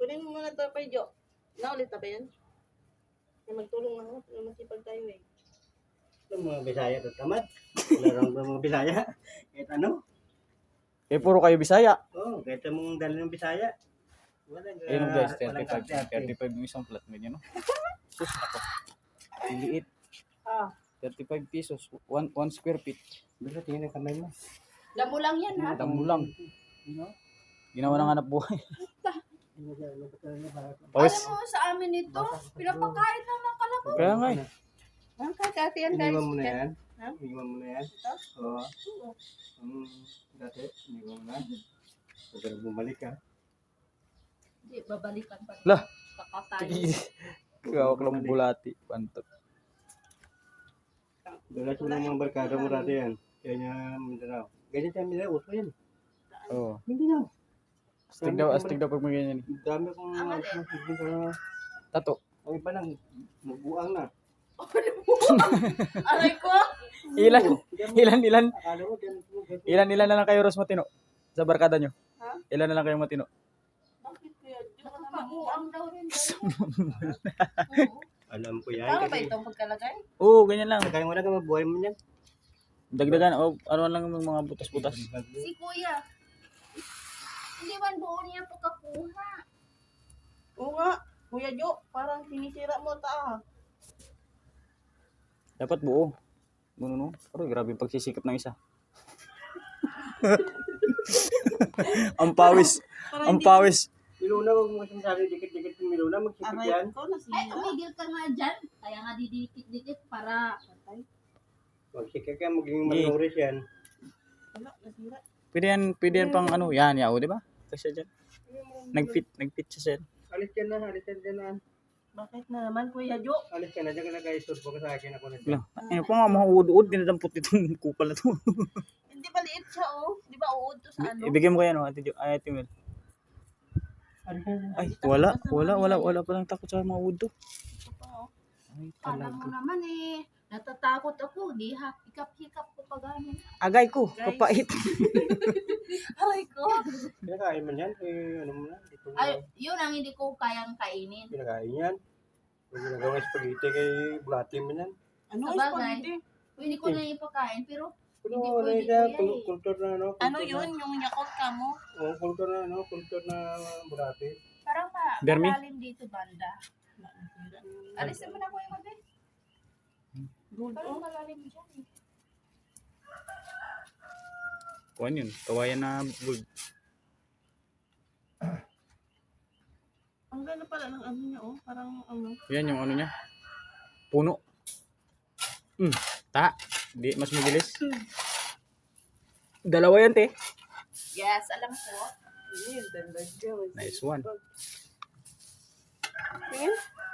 Kunin mo muna to kay Jo. Naulit na ba yan? Ay, magtulong na ako. Masipag tayo eh. Yung mga Bisaya to tamad. Wala lang mga Bisaya. Kahit ano? Eh, puro kayo Bisaya. Oo, kahit mong dala ng Bisaya. Wala Ayun guys, walang 35. arte-arte. 35 yung isang flat medyo, no? Sus, ako. Liit. Ah, 35 pesos. 1 square feet. Pero tingnan ang kamay mo. Damo lang yan, ha? Damo lang. Ano? Ginawa ng hanap buhay. Ano ba talaga ba? Pawis. Alam mo, sa amin ito, pinapakain lang ng kalabaw. Kaya nga eh. ah kati yan guys. Iniwan mo na yan? Ha? Iniwan mo na yan? Oo. Dati, iniwan mo na. Pag bumalik ka. Hindi, babalikan pa. Lah. Kakatayin. Gawak lang bulati. Pantot. Dala ko ng mga barkada mo rati yan. Kaya niya Mindanao. Ganyan tayo Mindanao, uso yan. Oo. Mindanao. Astig daw pag may ganyan. Dami kong sa Tato. ang iba nang magbuang na. Aray ko! Ilan Akala mo, ganun mo. ilan na lang kayo Ros matino sa barkada nyo? Ha? Ilan na lang kayo matino? Bakit kuya Jo? Nakakabuang daw rin. Alam ko yan. Tama ba Kasi itong pagkalagay? Oo, ganyan lang. kaya mo na ka mabuhay mo yan. Dagdagan o ano lang yung mga butas-butas. Si kuya, hindi man buo niya pagkakuha. Oo nga. Kuya Jo, parang sinisira mo ta. Dapat buo. Buno no. Pero grabe yung pagsisikap ng isa. Ang pawis. Ang pawis. Miluna, huwag mo sinasabi dikit-dikit yung Miluna. Magsipit yan. Aray ko, Ay, nasira. tumigil ka nga dyan. Kaya nga didikit-dikit para... Magsikip ka, maging maluris yan. Wala, nasira. Pwede yan pang ano. Yan, yao, di ba? Kasi dyan. Nagfit siya dyan. Alis ka na, alis ka na. Bakit na naman Kuya Jo? Alis ka na, dyan ka na guys. Turbo ka sa akin ako na dyan. Lang. Ano pa nga, mga uod-uod. Dinadampot itong kupal na to. Hindi ba liit siya oh? Di ba uod to sa ano? Ibigay mo kaya no, Ate Jo. Ay, Ate Mel. Alis ka na. Ay, wala palang takot sa mga uod to. Ito pa, oh. Ay, Alam mo talaga. naman eh, natatakot ako. Di hikap-hikap ko pa ganun. Agay ko, Guys. kapait. Aray ko! Pinakain man yan. Eh, ano mo na. Ito mo Ay, yun ang hindi ko kayang kainin. pinakain yan. Huwag ginagawang spaghetti kay bulati mo yan. Ano Sa yung bagay. spaghetti? Hindi ko na ipakain, pero Pero Hindi ano pwede siya, po yan eh. kultur na ano. Ano kultur yun? Yung Yakult ka mo? Na, oh, kultur na ano, kultur na bulati. parang Bermi? malalim dito banda. Alisin mo na ko yung mabi. Good Parang oh. malalim dyan eh. Kuhan yun, kawayan na gold. Ang ganda pala ng ano niya oh. Parang ano. Yan yung ano niya. Puno. Di, mas mabilis. Dalawa yan, te. Yes, alam ko. Ayun, ganda siya. Nice one. Tingin.